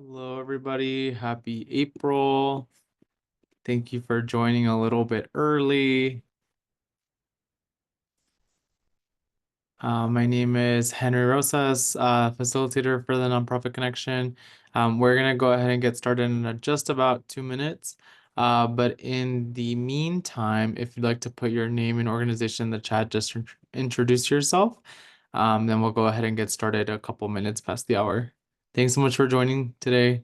Hello, everybody. Happy April. Thank you for joining a little bit early. My name is Henry Rosas, facilitator for the Nonprofit Connection. We're going to go ahead and get started in just about 2 minutes. But in the meantime, if you'd like to put your name and organization in the chat, just introduce yourself. Then we'll go ahead and get started a couple minutes past the hour. Thanks so much for joining today.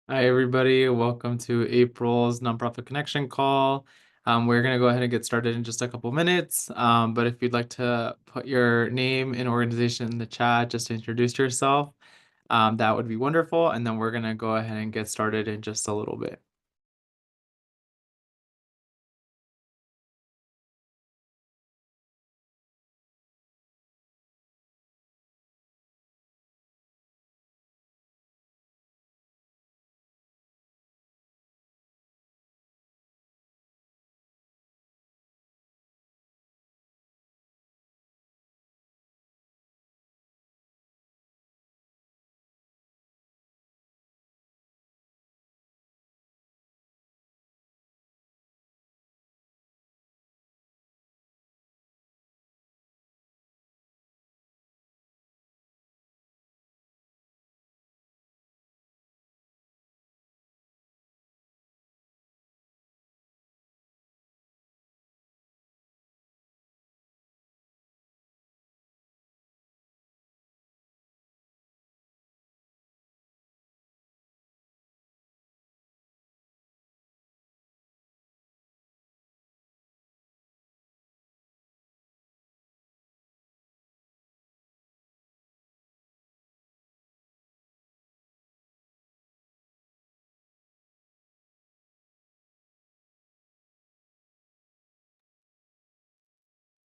Hi, everybody. Welcome to April's Nonprofit Connection call. We're going to go ahead and get started in just a couple minutes. But if you'd like to put your name and organization in the chat just to introduce yourself, that would be wonderful. And then we're going to go ahead and get started in just a little bit.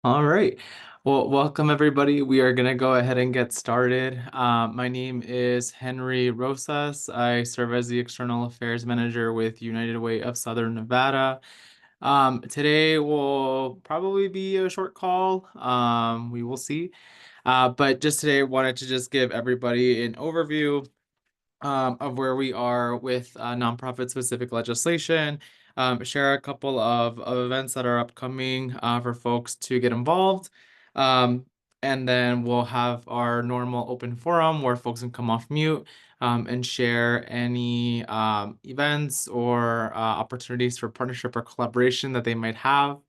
All right. Well, welcome everybody. We are going to go ahead and get started. My name is Henry Rosas. I serve as the External Affairs Manager with United Way of Southern Nevada. Today will probably be a short call. We will see. But just today, I wanted to just give everybody an overview of where we are with nonprofit specific legislation, share a couple of events that are upcoming for folks to get involved. Um, And then we'll have our normal open forum where folks can come off mute and share any events or opportunities for partnership or collaboration that they might have.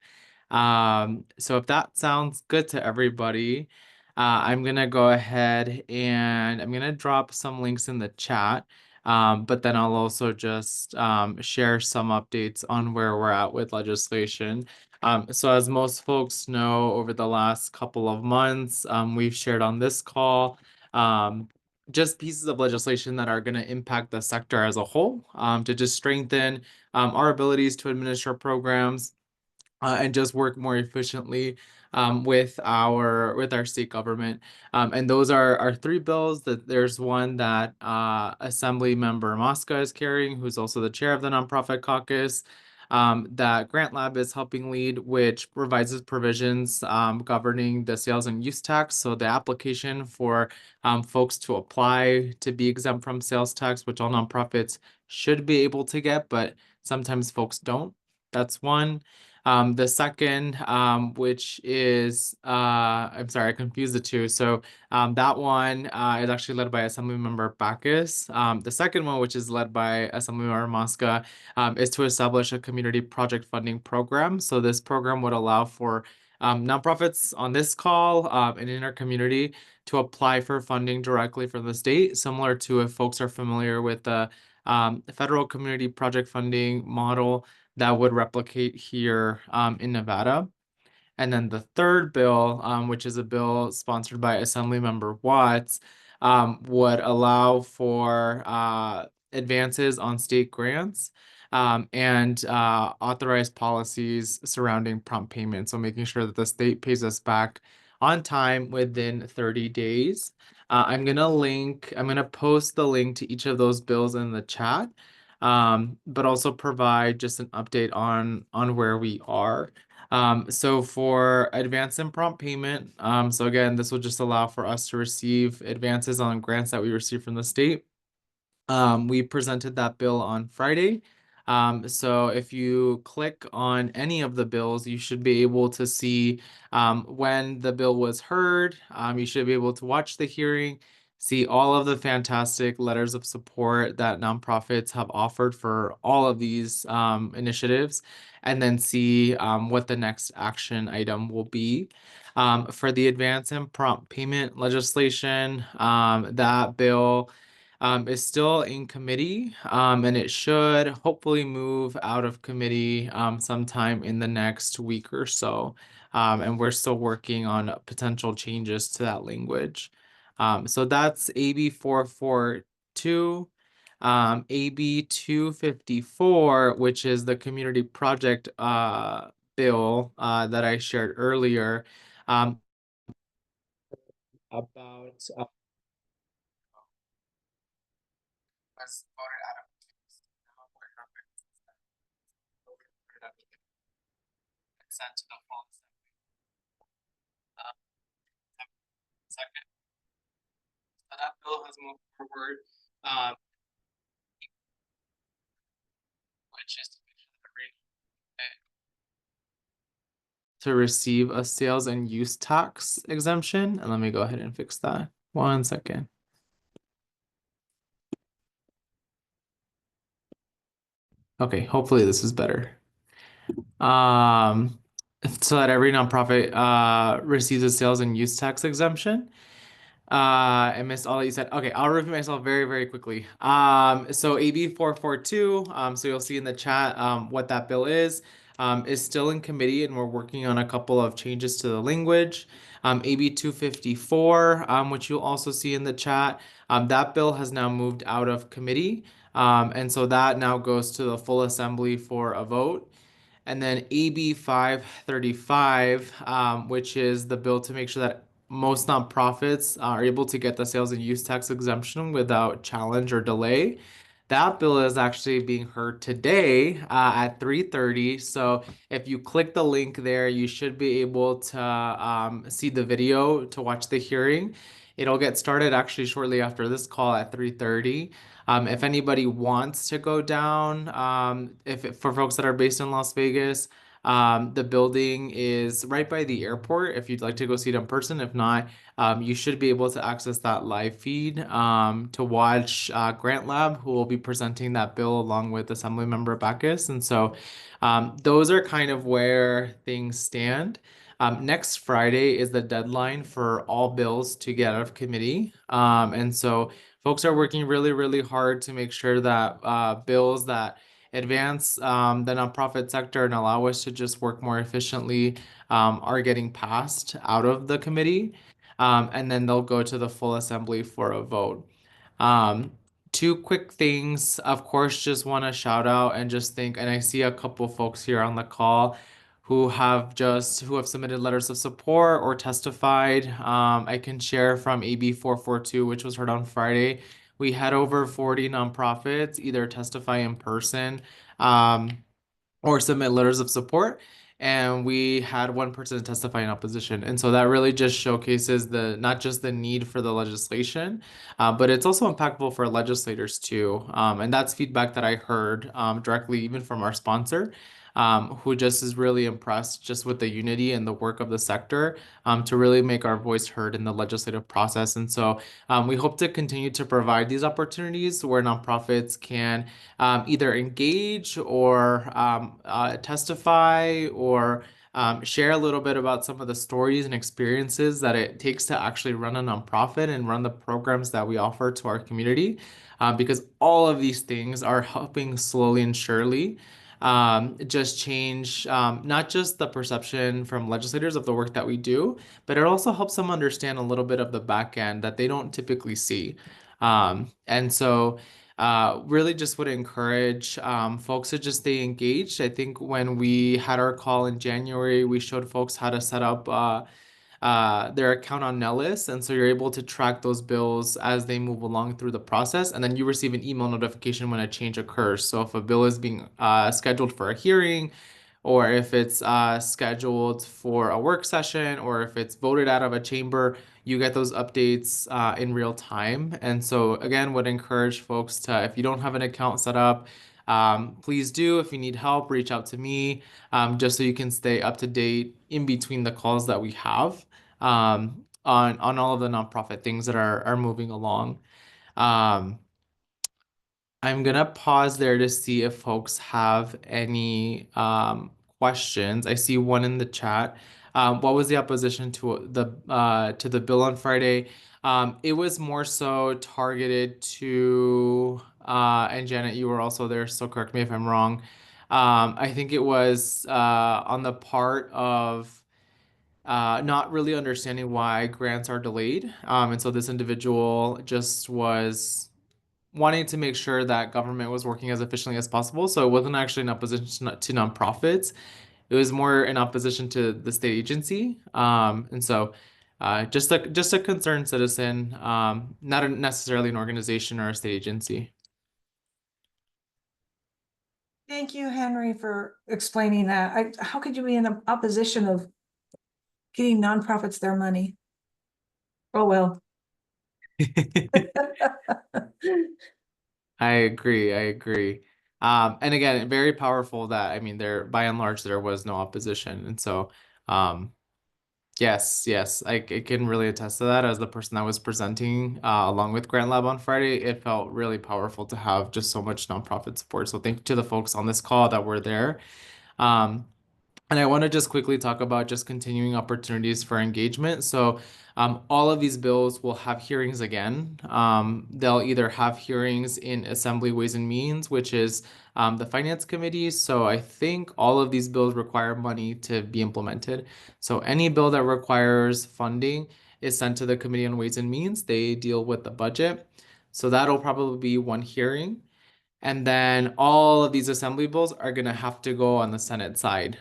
So if that sounds good to everybody, I'm gonna go ahead and I'm gonna drop some links in the chat. But then I'll also just share some updates on where we're at with legislation. So as most folks know, over the last couple of months, we've shared on this call just pieces of legislation that are going to impact the sector as a whole, to just strengthen our abilities to administer programs and just work more efficiently with our state government. And those are our three bills. That there's one that Assembly Member Mosca is carrying, who's also the chair of the nonprofit caucus. That Grant Lab is helping lead, which provides provisions governing the sales and use tax. So the application for folks to apply to be exempt from sales tax, which all nonprofits should be able to get, but sometimes folks don't. That's one. The second, which is, I'm sorry, I confused the two. So that one is actually led by Assemblymember Backus. The second one, which is led by Assemblymember Mosca, is to establish a community project funding program. So this program would allow for nonprofits on this call and in our community to apply for funding directly from the state, similar to if folks are familiar with the federal community project funding model that would replicate here in Nevada. And then the third bill, which is a bill sponsored by Assemblymember Watts, would allow for advances on state grants and authorize policies surrounding prompt payment. So making sure that the state pays us back on time within 30 days. I'm gonna post the link to each of those bills in the chat, but also provide just an update on where we are. So for advance and prompt payment, so again, this will just allow for us to receive advances on grants that we receive from the state. We presented that bill on Friday. So if you click on any of the bills, you should be able to see when the bill was heard. You should be able to watch the hearing, see all of the fantastic letters of support that nonprofits have offered for all of these initiatives, and then see what the next action item will be. For the advance and prompt payment legislation, that bill is still in committee, and it should hopefully move out of committee sometime in the next week or so. And we're still working on potential changes to that language. So that's AB 442. AB 254, which is the community project bill that I shared earlier, about was voted out of consent to the full assembly. Second, so that bill has moved forward, which is to make sure that to receive a sales and use tax exemption. And let me go ahead and fix that. 1 second. Okay, hopefully this is better. So that every nonprofit receives a sales and use tax exemption. I missed all that you said. Okay, I'll repeat myself very, very quickly. So AB 442, so you'll see in the chat what that bill is still in committee, and we're working on a couple of changes to the language. AB 254, which you'll also see in the chat, that bill has now moved out of committee. And so that now goes to the full assembly for a vote. And then AB 535, which is the bill to make sure that most nonprofits are able to get the sales and use tax exemption without challenge or delay. That bill is actually being heard today at 3:30. So if you click the link there, you should be able to see the video to watch the hearing. It'll get started actually shortly after this call at 3:30. If anybody wants to go down, for folks that are based in Las Vegas, The building is right by the airport if you'd like to go see it in person. If not, you should be able to access that live feed to watch Grant Lab, who will be presenting that bill along with Assemblymember Backus. And so those are kind of where things stand. Next Friday is the deadline for all bills to get out of committee. And so folks are working really, really hard to make sure that bills that advance the nonprofit sector and allow us to just work more efficiently are getting passed out of the committee. And then they'll go to the full assembly for a vote. Um, Two quick things, of course, just want to shout out and just think, and I see a couple folks here on the call who have submitted letters of support or testified. I can share from AB 442, which was heard on Friday. We had over 40 nonprofits either testify in person, um, or submit letters of support. And we had one person testify in opposition. And so that really just showcases the not just the need for the legislation, but it's also impactful for legislators too. And that's feedback that I heard directly even from our sponsor, who just is really impressed just with the unity and the work of the sector to really make our voice heard in the legislative process. And so we hope to continue to provide these opportunities where nonprofits can either engage or testify or share a little bit about some of the stories and experiences that it takes to actually run a nonprofit and run the programs that we offer to our community. Because all of these things are helping slowly and surely just change not just the perception from legislators of the work that we do, but it also helps them understand a little bit of the back end that they don't typically see. And so really just would encourage folks to just stay engaged. I think when we had our call in January, we showed folks how to set up their account on Nellis. And so you're able to track those bills as they move along through the process. And then you receive an email notification when a change occurs. So if a bill is being scheduled for a hearing, or if it's scheduled for a work session, or if it's voted out of a chamber, you get those updates in real time. And so, again, would encourage folks to, if you don't have an account set up, please do. If you need help, reach out to me just so you can stay up to date in between the calls that we have on all of the nonprofit things that are moving along. Um, I'm gonna pause there to see if folks have any questions. I see one in the chat. What was the opposition to the bill on Friday? It was more so targeted to and Janet, you were also there, so correct me if I'm wrong. I think it was on the part of not really understanding why grants are delayed. And so this individual just was wanting to make sure that government was working as efficiently as possible. So it wasn't actually in opposition to nonprofits. It was more in opposition to the state agency. And so just a concerned citizen, not necessarily an organization or a state agency. Thank you, Henry, for explaining that. How could you be in opposition of getting nonprofits their money? Oh, well. I agree. I agree. And again, very powerful that I mean, there by and large there was no opposition, and so um, yes, yes, I can really attest to that as the person that was presenting along with Grant Lab on Friday. It felt really powerful to have just so much nonprofit support. So thank you to the folks on this call that were there. Um, and I want to just quickly talk about just continuing opportunities for engagement. So, all of these bills will have hearings again. They'll either have hearings in Assembly Ways and Means, which is the Finance Committee. So, I think all of these bills require money to be implemented. So, any bill that requires funding is sent to the Committee on Ways and Means. They deal with the budget. So, that'll probably be one hearing. And then all of these assembly bills are going to have to go on the Senate side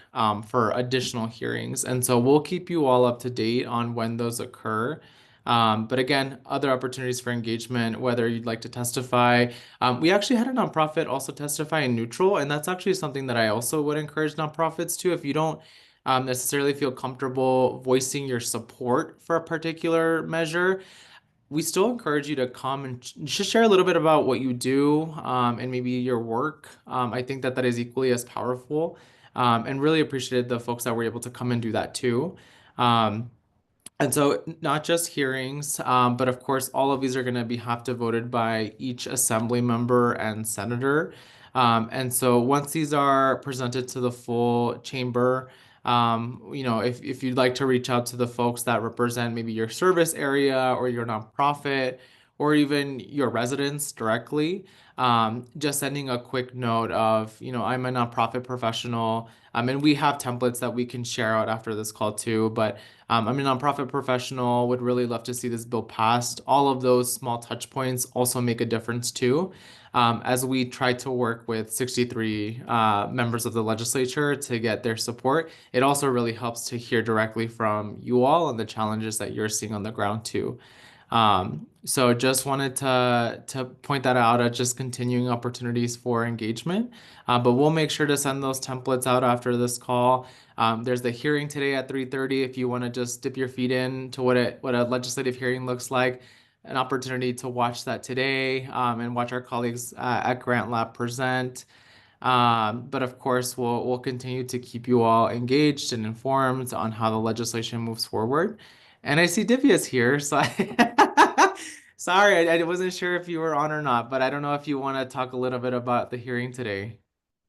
for additional hearings. And so we'll keep you all up to date on when those occur. But again, other opportunities for engagement, whether you'd like to testify. We actually had a nonprofit also testify in neutral, and that's actually something that I also would encourage nonprofits to. If you don't necessarily feel comfortable voicing your support for a particular measure, we still encourage you to come and just share a little bit about what you do and maybe your work. I think that that is equally as powerful and really appreciated the folks that were able to come and do that too. Um, and so not just hearings, but of course, all of these are going to be have to voted by each assembly member and senator. And so once these are presented to the full chamber, if you'd like to reach out to the folks that represent maybe your service area or your nonprofit or even your residents directly, just sending a quick note of, I'm a nonprofit professional, and we have templates that we can share out after this call too, but I'm a nonprofit professional, would really love to see this bill passed. All of those small touch points also make a difference too. As we try to work with 63 members of the legislature to get their support, it also really helps to hear directly from you all and the challenges that you're seeing on the ground too. So just wanted to point that out as just continuing opportunities for engagement. But we'll make sure to send those templates out after this call. There's the hearing today at 3:30 if you want to just dip your feet in to what a legislative hearing looks like. An opportunity to watch that today and watch our colleagues at Grant Lab present. But of course, we'll continue to keep you all engaged and informed on how the legislation moves forward. And I see Divya's here, so sorry, I wasn't sure if you were on or not, but I don't know if you want to talk a little bit about the hearing today.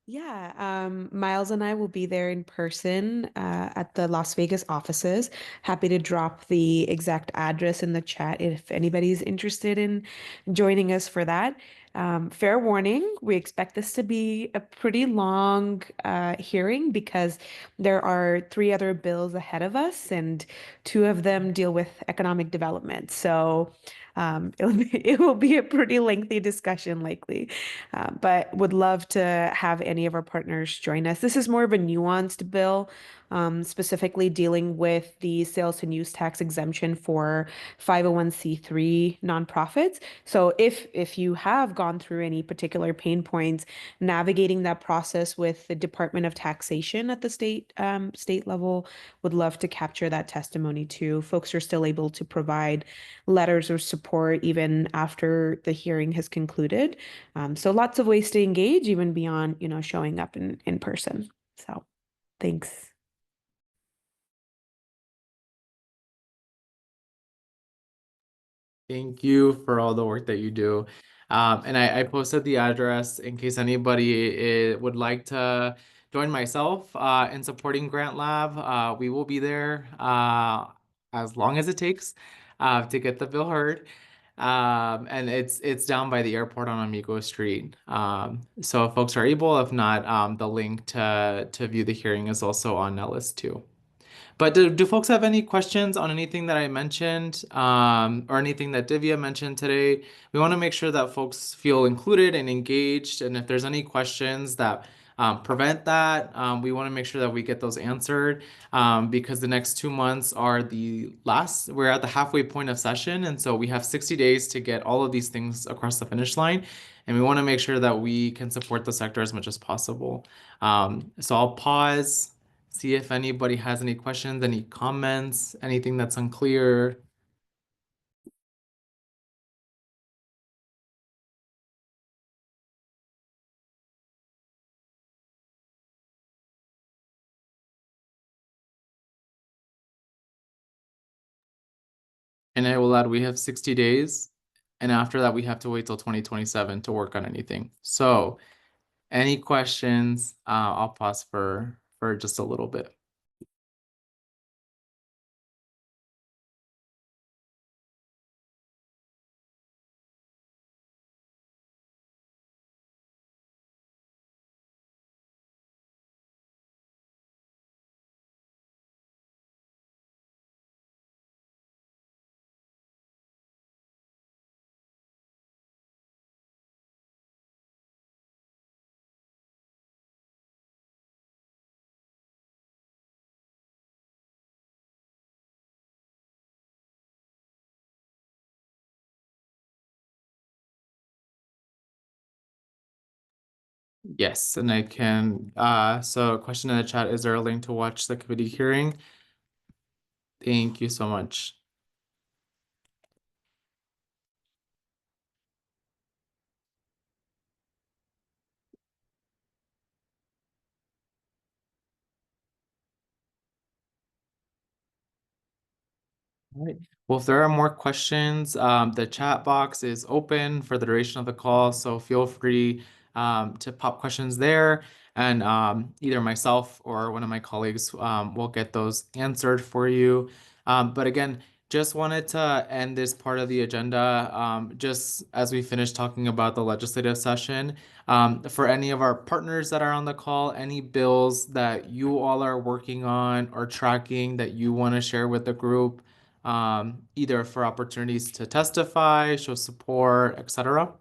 Yeah, Miles and I will be there in person at the Las Vegas offices. Happy to drop the exact address in the chat if anybody's interested in joining us for that. Fair warning, we expect this to be a pretty long hearing because there are three other bills ahead of us, and two of them deal with economic development. So it will be a pretty lengthy discussion likely. But would love to have any of our partners join us. This is more of a nuanced bill, specifically dealing with the sales and use tax exemption for 501(c)(3) nonprofits. So if you have gone through any particular pain points navigating that process with the Department of Taxation at the state level, would love to capture that testimony too. Folks are still able to provide letters of support even after the hearing has concluded. So lots of ways to engage, even beyond, showing up in person. So thanks. Thank you for all the work that you do. And I posted the address in case anybody would like to join myself in supporting Grant Lab. We will be there as long as it takes to get the bill heard. And it's down by the airport on Amigo Street. So if folks are able, if not, the link to view the hearing is also on Nellis too. But do folks have any questions on anything that I mentioned or anything that Divya mentioned today? We want to make sure that folks feel included and engaged. And if there's any questions that prevent that, we want to make sure that we get those answered because the next 2 months are we're at the halfway point of session. And so we have 60 days to get all of these things across the finish line. And we want to make sure that we can support the sector as much as possible. So I'll pause. See if anybody has any questions, any comments, anything that's unclear. And I will add, we have 60 days. And after that, we have to wait till 2027 to work on anything. So any questions, I'll pause for just a little bit. Yes, and I can, so a question in the chat, is there a link to watch the committee hearing? Thank you so much. All right. Well, if there are more questions, the chat box is open for the duration of the call, so feel free to pop questions there, and either myself or one of my colleagues will get those answered for you. But again, just wanted to end this part of the agenda just as we finish talking about the legislative session. For any of our partners that are on the call, any bills that you all are working on or tracking that you want to share with the group, either for opportunities to testify, show support, etc.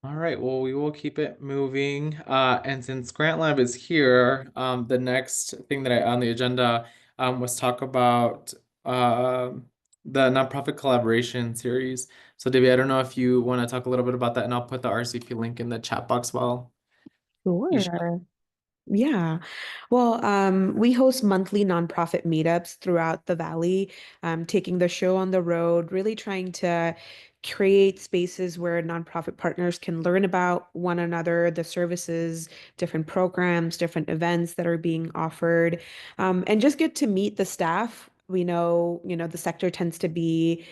All right, well, we will keep it moving. And since Grant Lab is here, the next thing that on the agenda was talk about the nonprofit collaboration series. So, Debbie, I don't know if you want to talk a little bit about that, and I'll put the RCP link in the chat box while you share. Sure. Yeah. Well, we host monthly nonprofit meetups throughout the Valley, taking the show on the road, really trying to create spaces where nonprofit partners can learn about one another, the services, different programs, different events that are being offered, and just get to meet the staff. We know, the sector tends to be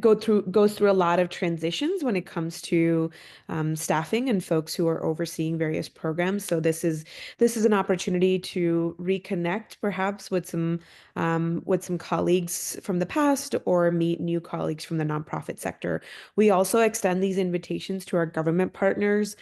goes through a lot of transitions when it comes to staffing and folks who are overseeing various programs. So this is an opportunity to reconnect perhaps with some colleagues from the past or meet new colleagues from the nonprofit sector. We also extend these invitations to our government partners.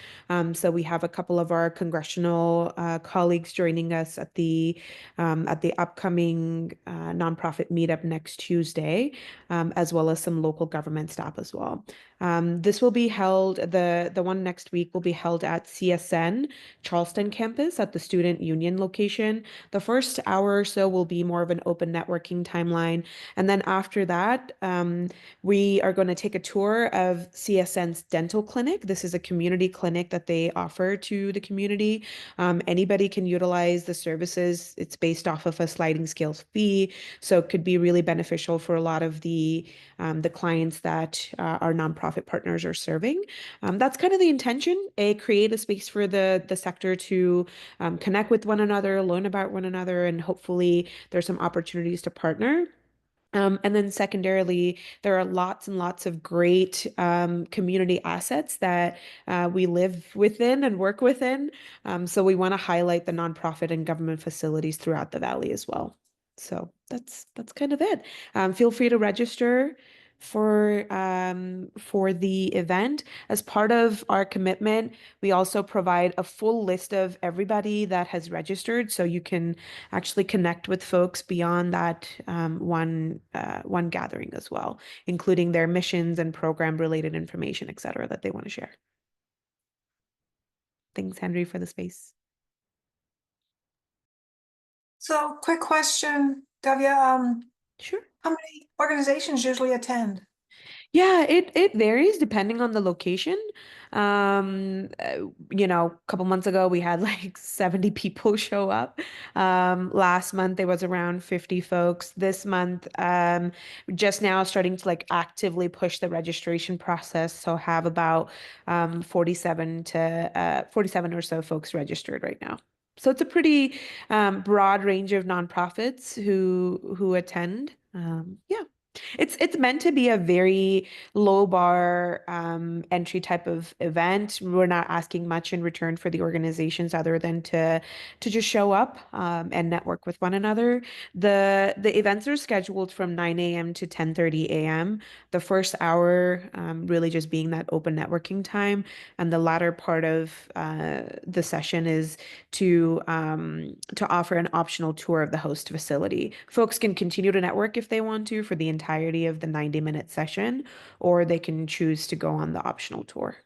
So we have a couple of our congressional colleagues joining us at the upcoming nonprofit meetup next Tuesday, as well as some local government staff as well. This will be held, the one next week will be held at CSN Charleston campus at the Student Union location. The first hour or so will be more of an open networking timeline. And then after that, we are going to take a tour of CSN's dental clinic. This is a community clinic that they offer to the community. Anybody can utilize the services. It's based off of a sliding scale fee, so it could be really beneficial for a lot of the clients that our nonprofit partners are serving. That's kind of the intention. Create a space for the sector to connect with one another, learn about one another, and hopefully there's some opportunities to partner. And then secondarily, there are lots and lots of great community assets that we live within and work within. So we want to highlight the nonprofit and government facilities throughout the Valley as well. So that's kind of it. Feel free to register for the event. As part of our commitment, we also provide a full list of everybody that has registered, so you can actually connect with folks beyond that one gathering as well, including their missions and program related information, et cetera, that they want to share. Thanks, Henry, for the space. So quick question, Davia, Sure. how many organizations usually attend? Yeah, it varies depending on the location. A couple months ago we had like 70 people show up. Last month there was around 50 folks. This month, just now starting to like actively push the registration process. So have about 47 or so folks registered right now. So it's a pretty broad range of nonprofits who attend. Yeah. It's meant to be a very low bar entry type of event. We're not asking much in return for the organizations other than to just show up and network with one another. The events are scheduled from 9 a.m. to 10:30 a.m. The first hour really just being that open networking time, and the latter part of the session is to offer an optional tour of the host facility. Folks can continue to network if they want to for the entirety of the 90-minute session, or they can choose to go on the optional tour.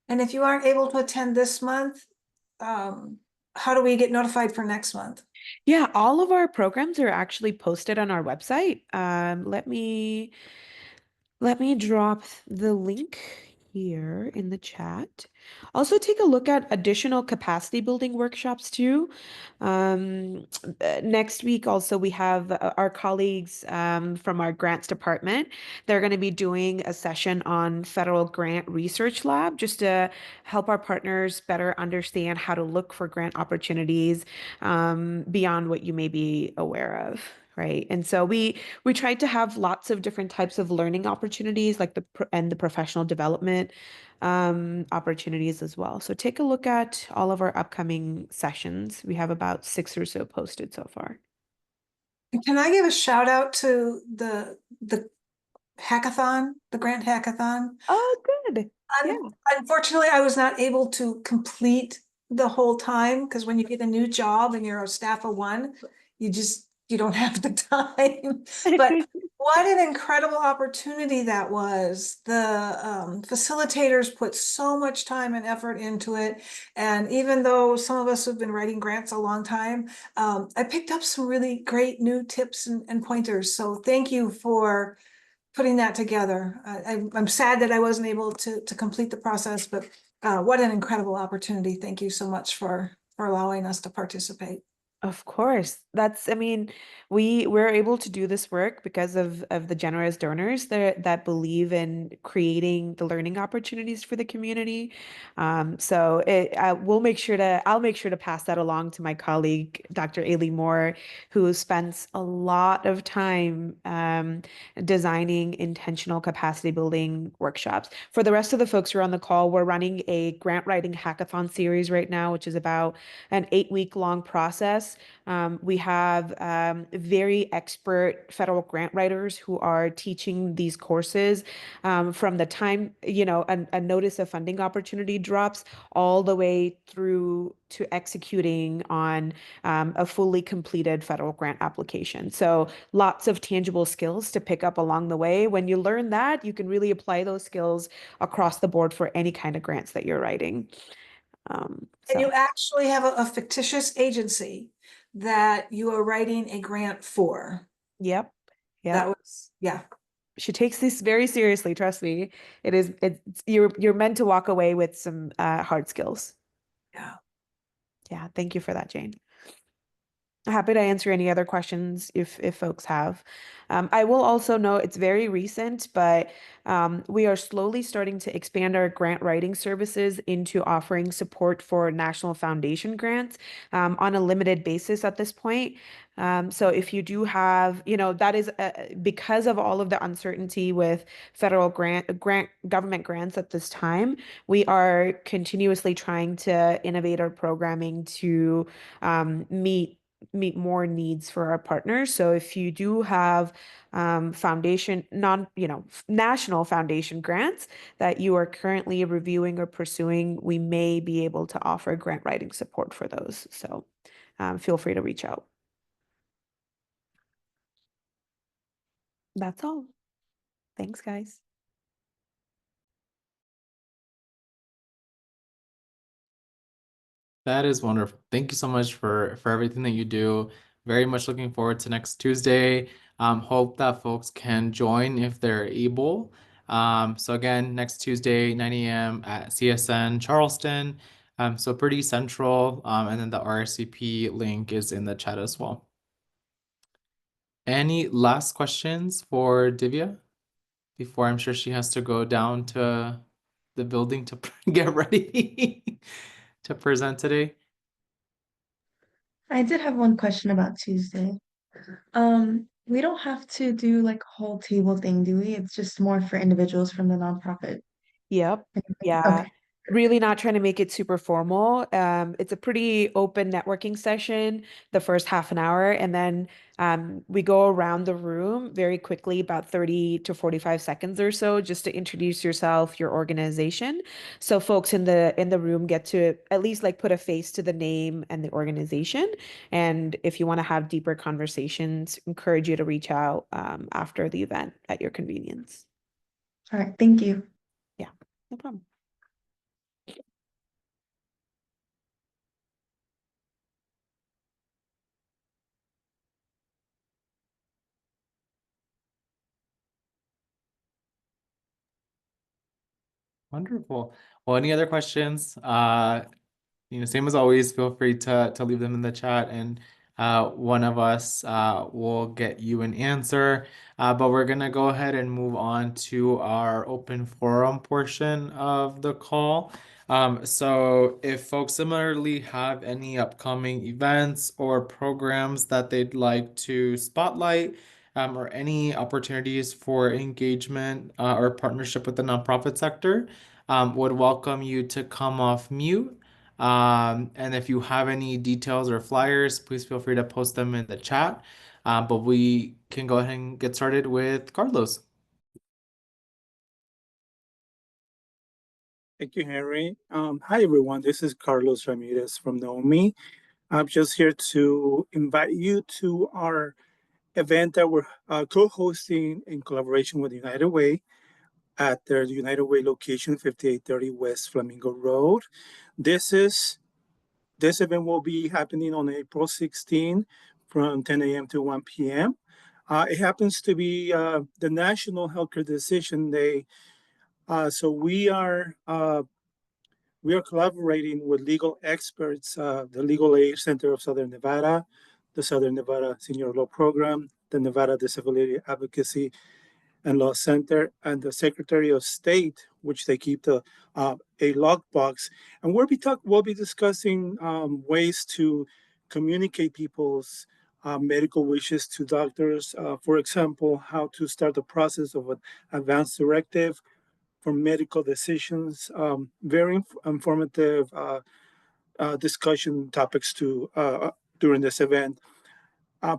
And if you aren't able to attend this month, how how do we get notified for next month? Yeah, all of our programs are actually posted on our website. Let me drop the link here in the chat. Also, take a look at additional capacity building workshops too. Next week, also, we have our colleagues from our grants department. They're going to be doing a session on Federal Grant Research Lab just to help our partners better understand how to look for grant opportunities beyond what you may be aware of. Right. And so we tried to have lots of different types of learning opportunities, like the professional development opportunities as well. So take a look at all of our upcoming sessions. We have about 6 or so posted so far. Can I give a shout out to the hackathon, the grant hackathon? Oh, good. Yeah. Unfortunately, I was not able to complete the whole time because when you get a new job and you're a staff of one, you don't have the time. But what an incredible opportunity that was. The facilitators put so much time and effort into it. And even though some of us have been writing grants a long time, I picked up some really great new tips and pointers. So thank you for putting that together. I'm sad that I wasn't able to complete the process, but what an incredible opportunity. Thank you so much for allowing us to participate. Of course. I mean, we're able to do this work because of the generous donors that believe in creating the learning opportunities for the community. I'll make sure to pass that along to my colleague, Dr. Ailey Moore, who spends a lot of time designing intentional capacity building workshops. For the rest of the folks who are on the call, we're running a grant writing hackathon series right now, which is about an 8-week long process. We have very expert federal grant writers who are teaching these courses from the time, a notice of funding opportunity drops all the way through to executing on a fully completed federal grant application. So lots of tangible skills to pick up along the way. When you learn that, you can really apply those skills across the board for any kind of grants that you're writing. And you actually have a fictitious agency that you are writing a grant for. Yep. That was, yeah. She takes this very seriously, trust me. You're meant to walk away with some hard skills. Yeah. Yeah, thank you for that, Jane. Happy to answer any other questions if folks have. I will also note it's very recent, but we are slowly starting to expand our grant writing services into offering support for National Foundation grants on a limited basis at this point. So if you do have, that is because of all of the uncertainty with federal government grants at this time, we are continuously trying to innovate our programming to meet more needs for our partners. So if you do have national foundation grants that you are currently reviewing or pursuing, we may be able to offer grant writing support for those. So feel free to reach out. That's all. Thanks, guys. That is wonderful. Thank you so much for everything that you do. Very much looking forward to next Tuesday. Hope that folks can join if they're able. So again, next Tuesday, 9 a.m. at CSN Charleston. So pretty central. And then the RSVP link is in the chat as well. Any last questions for Divya before I'm sure she has to go down to the building to get ready to present today? I did have one question about Tuesday. We don't have to do like a whole table thing, do we? It's just more for individuals from the nonprofit. Yep. Yeah. Okay. Really not trying to make it super formal. It's a pretty open networking session, the first half an hour, and then we go around the room very quickly, about 30 to 45 seconds or so, just to introduce yourself, your organization. So folks in the room get to at least like put a face to the name and the organization. And if you want to have deeper conversations, encourage you to reach out after the event at your convenience. All right. Thank you. Yeah, no problem. Wonderful. Well, any other questions? Same as always, feel free to leave them in the chat, and one of us will get you an answer. But we're gonna go ahead and move on to our open forum portion of the call. So if folks similarly have any upcoming events or programs that they'd like to spotlight, or any opportunities for engagement or partnership with the nonprofit sector, would welcome you to come off mute. And if you have any details or flyers, please feel free to post them in the chat. But we can go ahead and get started with Carlos. Thank you, Henry. Hi, everyone. This is Carlos Ramirez from Naomi. I'm just here to invite you to our event that we're co-hosting in collaboration with United Way at their United Way location, 5830 West Flamingo Road. This event will be happening on April 16 from 10 a.m. to 1 p.m. It happens to be the National Healthcare Decision Day. So we are collaborating with legal experts, the Legal Aid Center of Southern Nevada, the Southern Nevada Senior Law Program, the Nevada Disability Advocacy and Law Center, and the Secretary of State, which they keep a lockbox. And we'll be discussing ways to communicate people's medical wishes to doctors. For example, how to start the process of an advance directive for medical decisions. Very informative discussion topics during this event.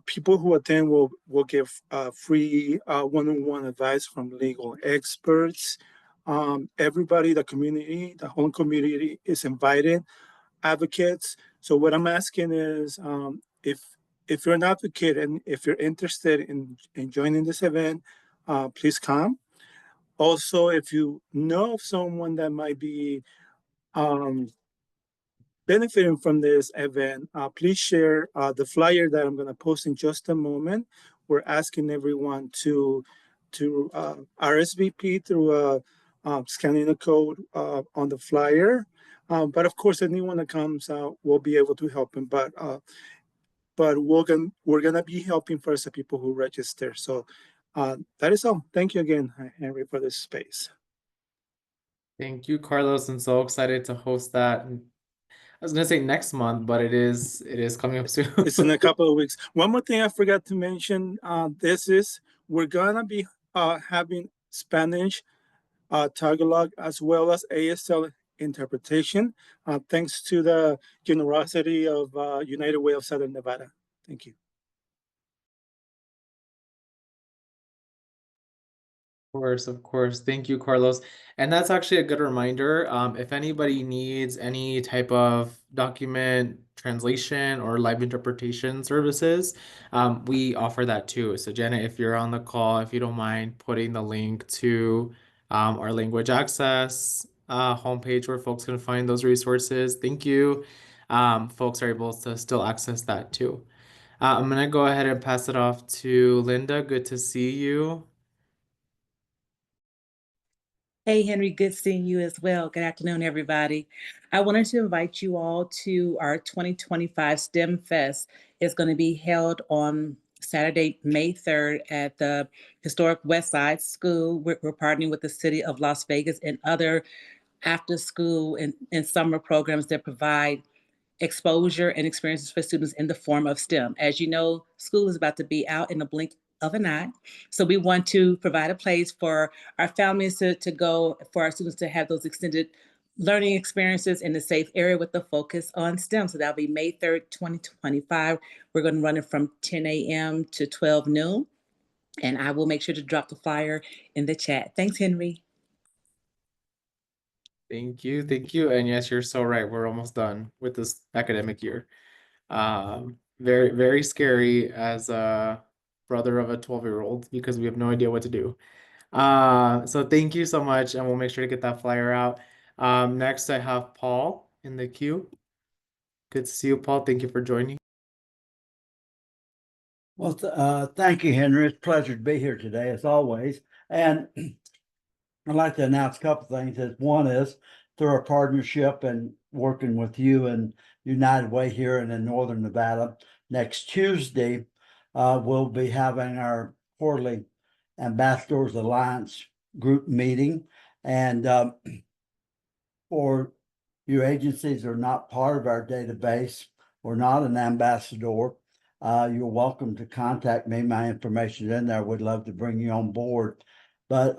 People who attend will give free one-on-one advice from legal experts. Everybody, the whole community is invited, advocates. So what I'm asking is, if you're an advocate and if you're interested in joining this event, please come. Also, if you know of someone that might be benefiting from this event, please share the flyer that I'm going to post in just a moment. We're asking everyone to RSVP through scanning the code on the flyer. But of course, anyone that comes will be able to help them. But we're gonna be helping first the people who register. So that is all. Thank you again, Henry, for this space. Thank you, Carlos. I'm so excited to host that. I was gonna say next month, but it is coming up soon. It's in a couple of weeks. One more thing I forgot to mention, we're gonna be having Spanish, Tagalog, as well as ASL interpretation, thanks to the generosity of United Way of Southern Nevada. Thank you. Of course. Thank you, Carlos. And that's actually a good reminder. If anybody needs any type of document translation or live interpretation services, we offer that too. So Janet, if you're on the call, if you don't mind putting the link to our language access homepage where folks can find those resources, thank you. Folks are able to still access that too. I'm gonna go ahead and pass it off to Linda. Good to see you. Hey, Henry, good seeing you as well. Good afternoon, everybody. I wanted to invite you all to our 2025 STEM Fest. It's going to be held on Saturday, May 3rd at the historic West Side School. We're partnering with the City of Las Vegas and other after school and summer programs that provide exposure and experiences for students in the form of STEM. As you know, school is about to be out in the blink of an eye. So we want to provide a place for our families to go, for our students to have those extended learning experiences in a safe area with the focus on STEM. So that'll be May 3rd, 2025. We're going to run it from 10 a.m. to 12 noon. And I will make sure to drop the flyer in the chat. Thanks, Henry. Thank you. And yes, you're so right. We're almost done with this academic year. Very, very scary as a brother of a 12-year-old because we have no idea what to do. So thank you so much, and we'll make sure to get that flyer out. Next, I have Paul in the queue. Good to see you, Paul. Thank you for joining. Well, thank you, Henry. It's a pleasure to be here today, as always. And I'd like to announce a couple things. One is through our partnership and working with you and United Way here and in Northern Nevada. Next Tuesday, we'll be having our quarterly Ambassadors Alliance group meeting. And for your agencies are not part of our database or not an ambassador, you're welcome to contact me. My information is in there. We'd love to bring you on board. But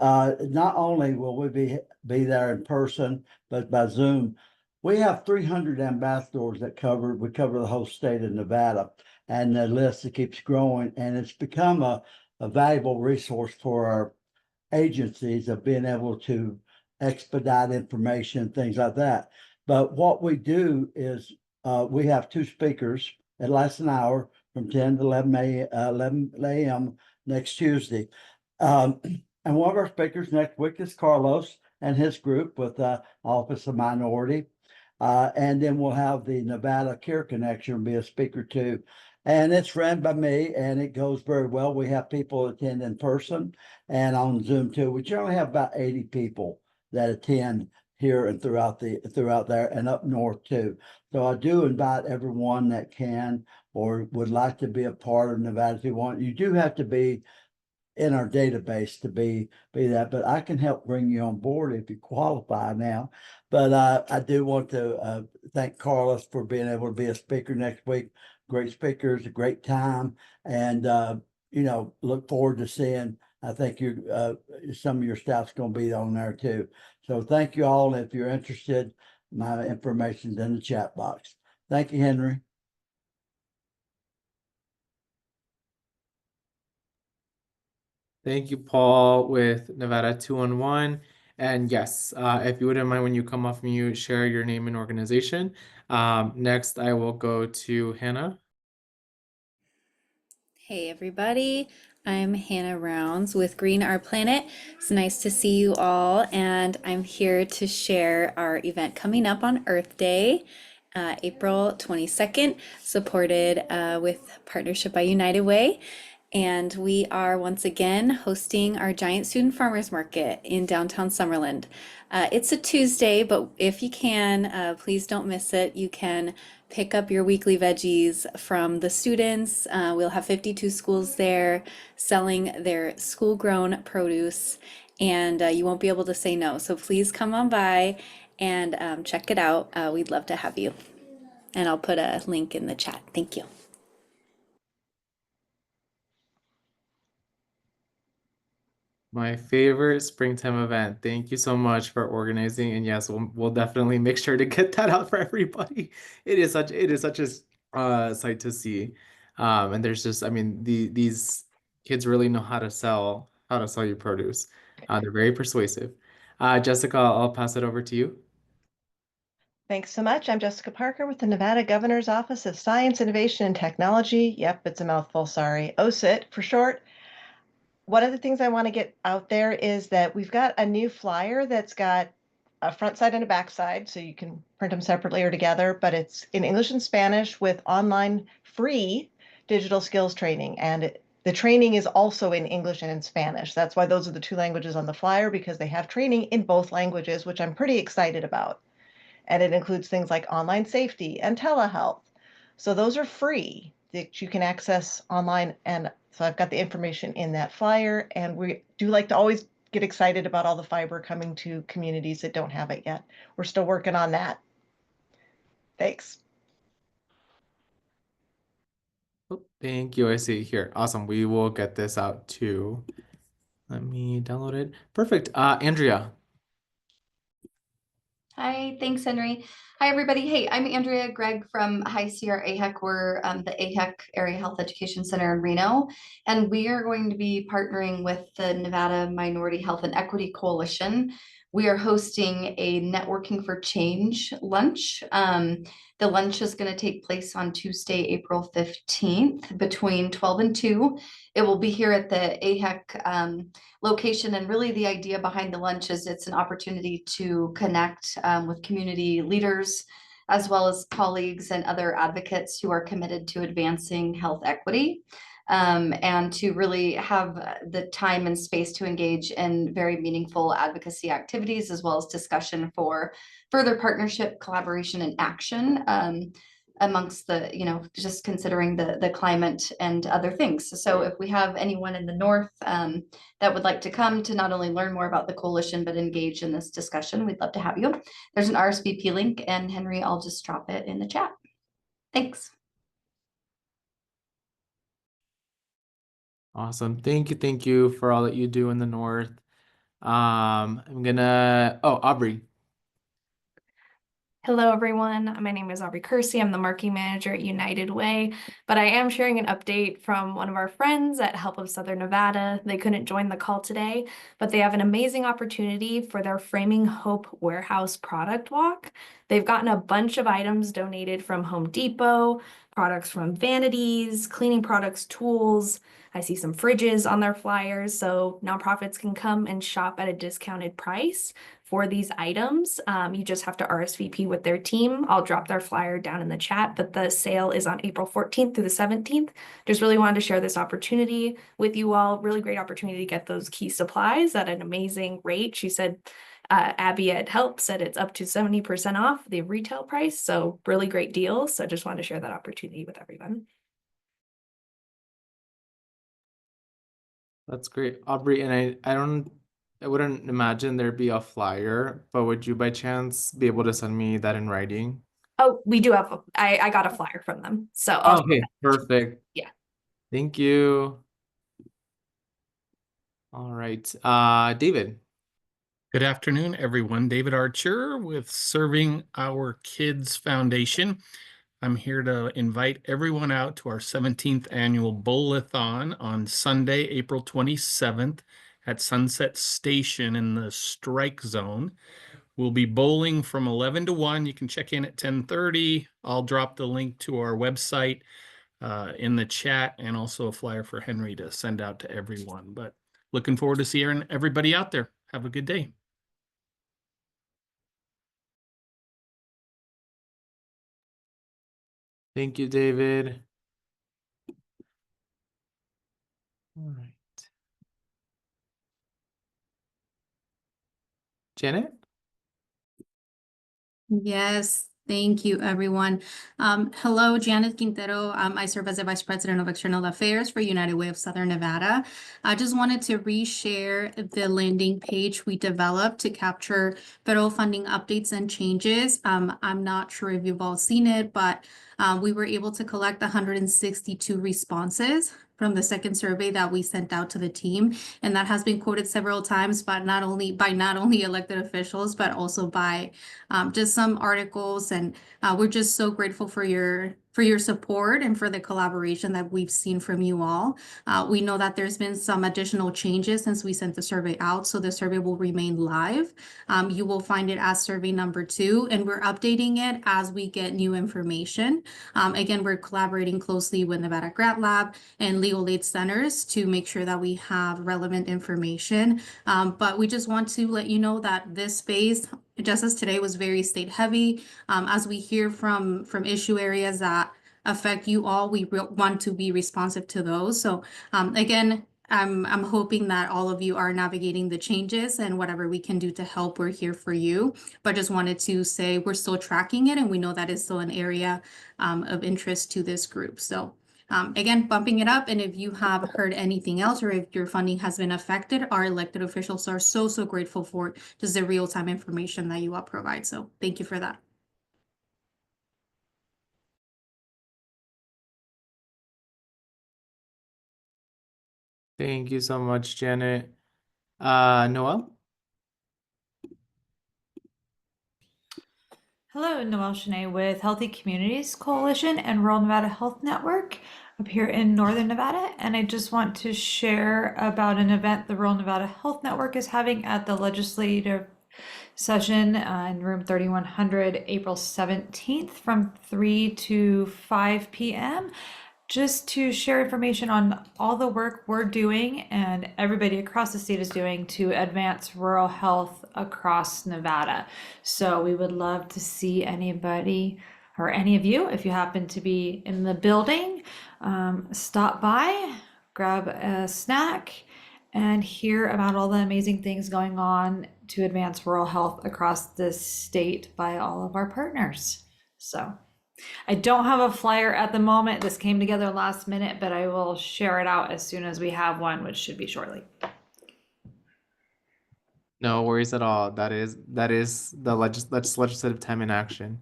not only will we be there in person, but by Zoom. We have 300 ambassadors that we cover the whole state of Nevada, and the list keeps growing, and it's become a valuable resource for our agencies of being able to expedite information, things like that. But what we do is we have 2 speakers. It lasts an hour from 10 to 11 a.m. next Tuesday. And one of our speakers next week is Carlos and his group with Office of Minority. And then we'll have the Nevada Care Connection be a speaker too. And it's run by me and it goes very well. We have people attend in person and on Zoom too. We generally have about 80 people that attend here and throughout there and up north too. So I do invite everyone that can or would like to be a part of Nevada if you want. You do have to be in our database to be that, but I can help bring you on board if you qualify now. But I do want to thank Carlos for being able to be a speaker next week. Great speakers, a great time, and look forward to seeing. I think some of your staff's going to be on there too. So thank you all. If you're interested, my information's in the chat box. Thank you, Henry. Thank you, Paul, with Nevada 211. And yes, if you wouldn't mind when you come off mute, share your name and organization. Next, I will go to Hannah. Hey everybody, I'm Hannah Rounds with Green Our Planet. It's nice to see you all, and I'm here to share our event coming up on Earth Day, April 22nd, supported with partnership by United Way. And we are once again hosting our giant student farmers market in downtown Summerlin. It's a Tuesday, but if you can, please don't miss it. You can pick up your weekly veggies from the students. We'll have 52 schools there selling their school-grown produce, and you won't be able to say no. So please come on by and check it out. We'd love to have you. And I'll put a link in the chat. Thank you. My favorite springtime event. Thank you so much for organizing. And yes, we'll definitely make sure to get that out for everybody. It is such a sight to see. And there's just, I mean, these kids really know how to sell your produce. They're very persuasive. Jessica, I'll pass it over to you. Thanks so much. I'm Jessica Parker with the Nevada Governor's Office of Science, Innovation, and Technology. Yep, it's a mouthful, sorry. OSIT for short. One of the things I want to get out there is that we've got a new flyer that's got a front side and a back side, so you can print them separately or together, but it's in English and Spanish with online free digital skills training. And the training is also in English and in Spanish. That's why those are the 2 languages on the flyer, because they have training in both languages, which I'm pretty excited about. And it includes things like online safety and telehealth. So those are free that you can access online. And so I've got the information in that flyer, and we do like to always get excited about all the fiber coming to communities that don't have it yet. We're still working on that. Thanks. Oh, thank you. I see it here. Awesome. We will get this out too. Let me download it. Perfect. Andrea. Hi, thanks, Henry. Hi, everybody. Hey, I'm Andrea Gregg from High Sierra AHEC. We're the AHEC Area Health Education Center in Reno, and we are going to be partnering with the Nevada Minority Health and Equity Coalition. We are hosting a Networking for Change lunch. The lunch is going to take place on Tuesday, April 15th between 12 and 2. It will be here at the AHEC location, and really the idea behind the lunch is it's an opportunity to connect with community leaders as well as colleagues and other advocates who are committed to advancing health equity. and to really have the time and space to engage in very meaningful advocacy activities, as well as discussion for further partnership, collaboration, and action amongst the, just considering the climate and other things. So if we have anyone in the north that would like to come to not only learn more about the coalition, but engage in this discussion, we'd love to have you. There's an RSVP link, and Henry, I'll just drop it in the chat. Thanks. Awesome. Thank you for all that you do in the north. Aubrey. Hello, everyone. My name is Aubrey Kersey. I'm the marketing manager at United Way, but I am sharing an update from one of our friends at Help of Southern Nevada. They couldn't join the call today, but they have an amazing opportunity for their Framing Hope Warehouse product walk. They've gotten a bunch of items donated from Home Depot, products from Vanities, cleaning products, tools. I see some fridges on their flyers, so nonprofits can come and shop at a discounted price for these items. You just have to RSVP with their team. I'll drop their flyer down in the chat, but the sale is on April 14th through the 17th. Just really wanted to share this opportunity with you all. Really great opportunity to get those key supplies at an amazing rate. She said, Abby at Help said it's up to 70% off the retail price. So really great deal. So just wanted to share that opportunity with everyone. That's great, Aubrey. And I wouldn't imagine there'd be a flyer, but would you by chance be able to send me that in writing? Oh, we do have, I got a flyer from them. So I'll Okay, perfect. Yeah. Thank you. All right, David. Good afternoon, everyone. David Archer with Serving Our Kids Foundation. I'm here to invite everyone out to our 17th annual Bowl-a-thon on Sunday, April 27th at Sunset Station in the Strike Zone. We'll be bowling from 11 to 1. You can check in at 10:30. I'll drop the link to our website in the chat, and also a flyer for Henry to send out to everyone. But looking forward to seeing everybody out there. Have a good day. Thank you, David. All right. Janet? Yes, thank you, everyone. Hello, Janet Quintero. I serve as the Vice President of External Affairs for United Way of Southern Nevada. I just wanted to reshare the landing page we developed to capture federal funding updates and changes. I'm not sure if you've all seen it, but we were able to collect 162 responses from the second survey that we sent out to the team, and that has been quoted several times, but not only elected officials, but also by just some articles. And we're just so grateful for your support and for the collaboration that we've seen from you all. We know that there's been some additional changes since we sent the survey out, so the survey will remain live. You will find it as survey number 2, and we're updating it as we get new information. Again, we're collaborating closely with Nevada Grant Lab and legal aid centers to make sure that we have relevant information. But we just want to let you know that this space, just as today, was very state heavy. As we hear from issue areas that affect you all, we want to be responsive to those. So again, I'm hoping that all of you are navigating the changes, and whatever we can do to help, we're here for you. But just wanted to say we're still tracking it, and we know that is still an area of interest to this group. So again, bumping it up. And if you have heard anything else, or if your funding has been affected, our elected officials are so grateful for just the real-time information that you all provide. So thank you for that. Thank you so much, Janet. Noel? Hello, Noel Shanae with Healthy Communities Coalition and Rural Nevada Health Network up here in Northern Nevada. And I just want to share about an event the Rural Nevada Health Network is having at the legislative session in room 3100, April 17th from 3 to 5 p.m. just to share information on all the work we're doing and everybody across the state is doing to advance rural health across Nevada. So we would love to see anybody or any of you, if you happen to be in the building, stop by, grab a snack, and hear about all the amazing things going on to advance rural health across this state by all of our partners. So I don't have a flyer at the moment. This came together last minute, but I will share it out as soon as we have one, which should be shortly. No worries at all. That is the legislative time in action.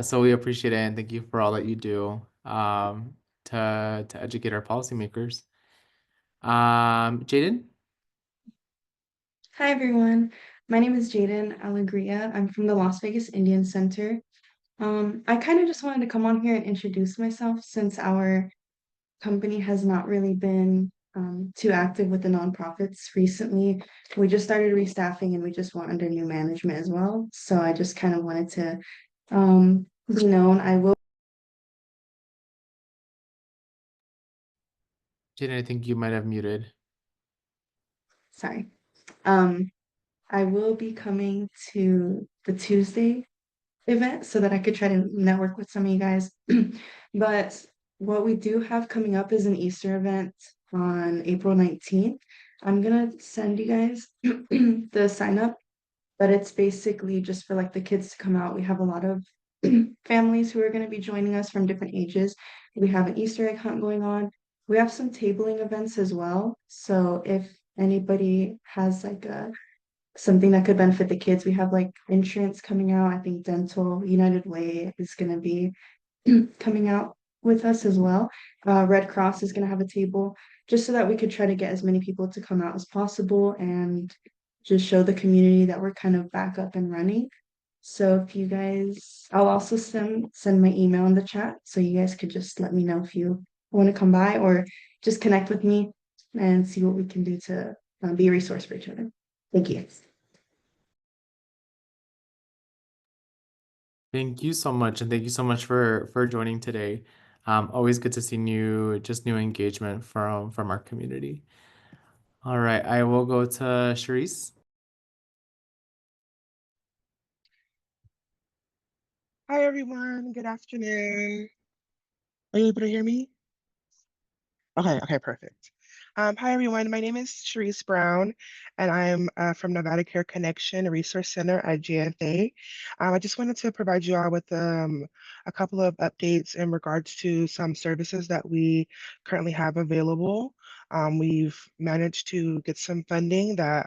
So we appreciate it and thank you for all that you do to educate our policymakers. Jaden? Hi, everyone. My name is Jaden Alegria. I'm from the Las Vegas Indian Center. I kind of just wanted to come on here and introduce myself since our company has not really been too active with the nonprofits recently. We just started restaffing and we just went under new management as well. So I just kind of wanted to be known. I will. Jaden, I think you might have muted. Sorry. I will be coming to the Tuesday event so that I could try to network with some of you guys. But what we do have coming up is an Easter event on April 19th. I'm gonna send you guys the sign up, but it's basically just for like the kids to come out. We have a lot of families who are going to be joining us from different ages. We have an Easter egg hunt going on. We have some tabling events as well. So if anybody has like something that could benefit the kids, we have like insurance coming out. I think dental, United Way is going to be coming out with us as well. Red Cross is going to have a table just so that we could try to get as many people to come out as possible and just show the community that we're kind of back up and running. So if you guys, I'll also send my email in the chat so you guys could just let me know if you want to come by or just connect with me and see what we can do to be a resource for each other. Thank you. Thank you so much, and thank you so much for joining today. Always good to see new engagement from our community. All right, I will go to Charisse. Hi, everyone. Good afternoon. Are you able to hear me? Okay, perfect. Hi, everyone. My name is Charisse Brown, and I'm from Nevada Care Connection Resource Center at GFA. I just wanted to provide you all with a couple of updates in regards to some services that we currently have available. We've managed to get some funding that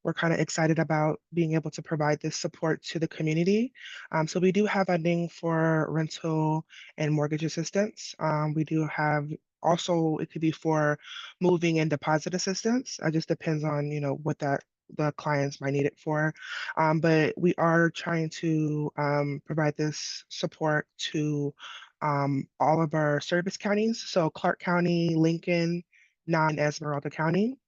we're kind of excited about being able to provide this support to the community. So we do have funding for rental and mortgage assistance. We do have also, it could be for moving and deposit assistance. It just depends on, what the clients might need it for. But we are trying to provide this support to all of our service counties. So Clark County, Lincoln, non-Esmeralda County.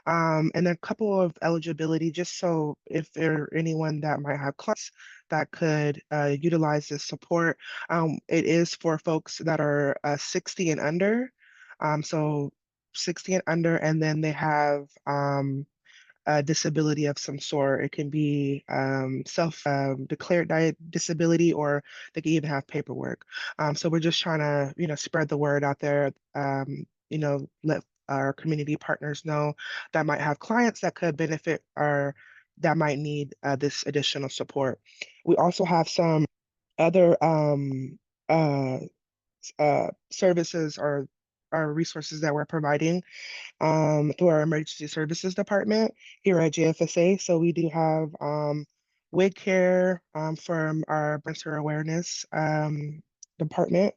And a couple of eligibility, just so if there anyone that might have clients that could utilize this support. It is for folks that are 60 and under. So 60 and under, and then they have a disability of some sort. It can be self-declared disability, or they can even have paperwork. So we're just trying to, spread the word out there, let our community partners know that might have clients that could benefit or that might need this additional support. We also have some other services or resources that we're providing through our emergency services department here at GFSA. So we do have WIG care from our breast awareness department.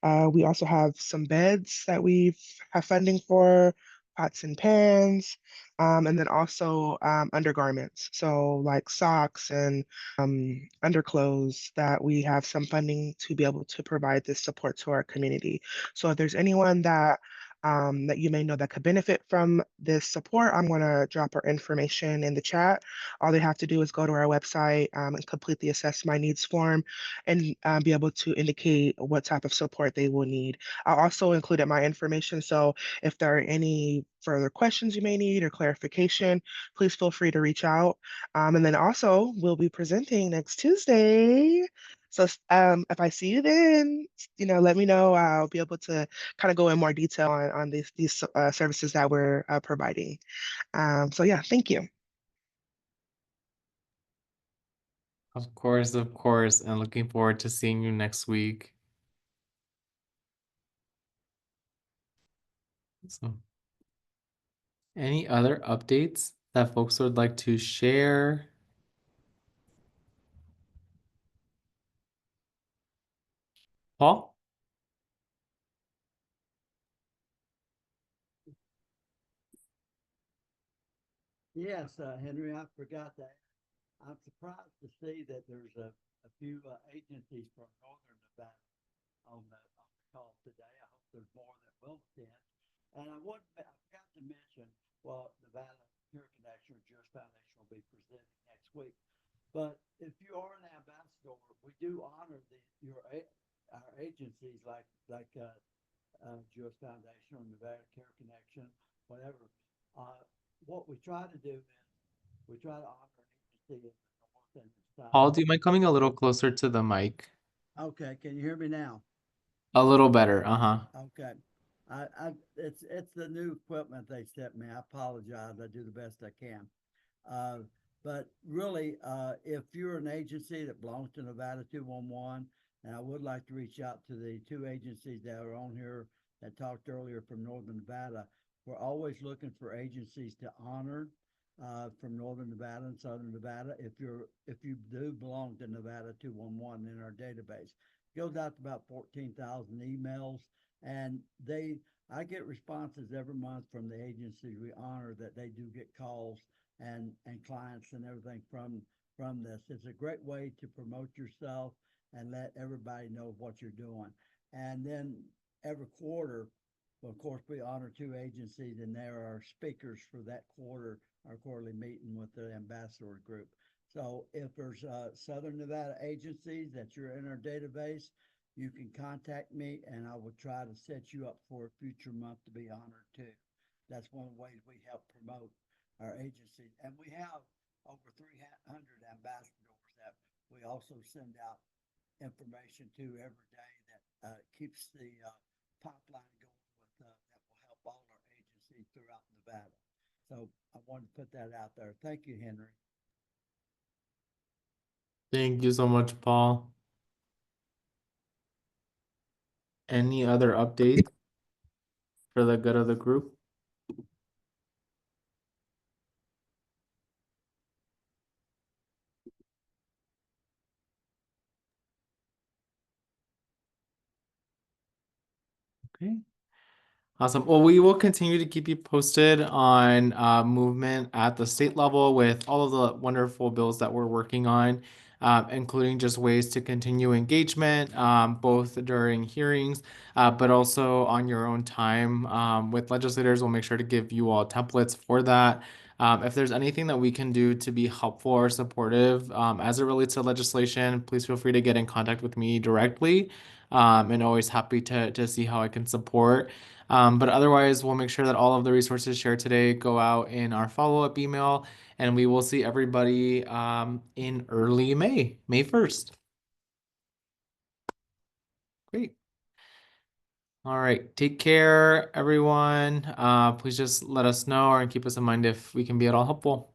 We also have some beds that we have funding for, pots and pans, and then also undergarments. So like socks and underclothes that we have some funding to be able to provide this support to our community. So if there's anyone that you may know that could benefit from this support, I'm going to drop our information in the chat. All they have to do is go to our website and complete the Assess My Needs form and be able to indicate what type of support they will need. I'll also included my information, so if there are any further questions you may need or clarification, please feel free to reach out. And then also, we'll be presenting next Tuesday. So if I see you then, let me know. I'll be able to kind of go in more detail on these services that we're providing. So yeah, thank you. Of course, and looking forward to seeing you next week. So, any other updates that folks would like to share? Paul? Yes, Henry, I forgot that. I'm surprised to see that there's a few agencies from Northern Nevada on the call today. I hope there's more that will attend. And I forgot to mention, well, Nevada Care Connection or Jewish Foundation will be presenting next week. But if you are an ambassador, we do honor our agencies like Jewish Foundation or Nevada Care Connection, whatever. What we try to do is we try to honor an agency in the north and the south. Paul, do you mind coming a little closer to the mic? Okay, can you hear me now? A little better, Okay. It's the new equipment they sent me. I apologize. I do the best I can. But really, if you're an agency that belongs to Nevada 211, and I would like to reach out to the two agencies that are on here that talked earlier from Northern Nevada, we're always looking for agencies to honor from Northern Nevada and Southern Nevada. If you do belong to Nevada 211 in our database, it goes out to about 14,000 emails, and I get responses every month from the agencies we honor that they do get calls and clients and everything from this. It's a great way to promote yourself and let everybody know what you're doing. And then every quarter, well, of course, we honor two agencies, and there are speakers for that quarter, our quarterly meeting with the ambassador group. So if there's Southern Nevada agencies that you're in our database, you can contact me, and I will try to set you up for a future month to be honored too. That's one of the ways we help promote our agency. And we have over 300 ambassadors that we also send out information to every day that keeps the pipeline going that will help all our agencies throughout Nevada. So I wanted to put that out there. Thank you, Henry. Thank you so much, Paul. Any other updates for the good of the group? Okay. Awesome. Well, we will continue to keep you posted on movement at the state level with all of the wonderful bills that we're working on, including just ways to continue engagement, both during hearings, but also on your own time with legislators. We'll make sure to give you all templates for that. If there's anything that we can do to be helpful or supportive as it relates to legislation, please feel free to get in contact with me directly. And always happy to see how I can support. But otherwise, we'll make sure that all of the resources shared today go out in our follow-up email, and we will see everybody in early May 1st. Great. All right. Take care, everyone. Please just let us know or keep us in mind if we can be at all helpful.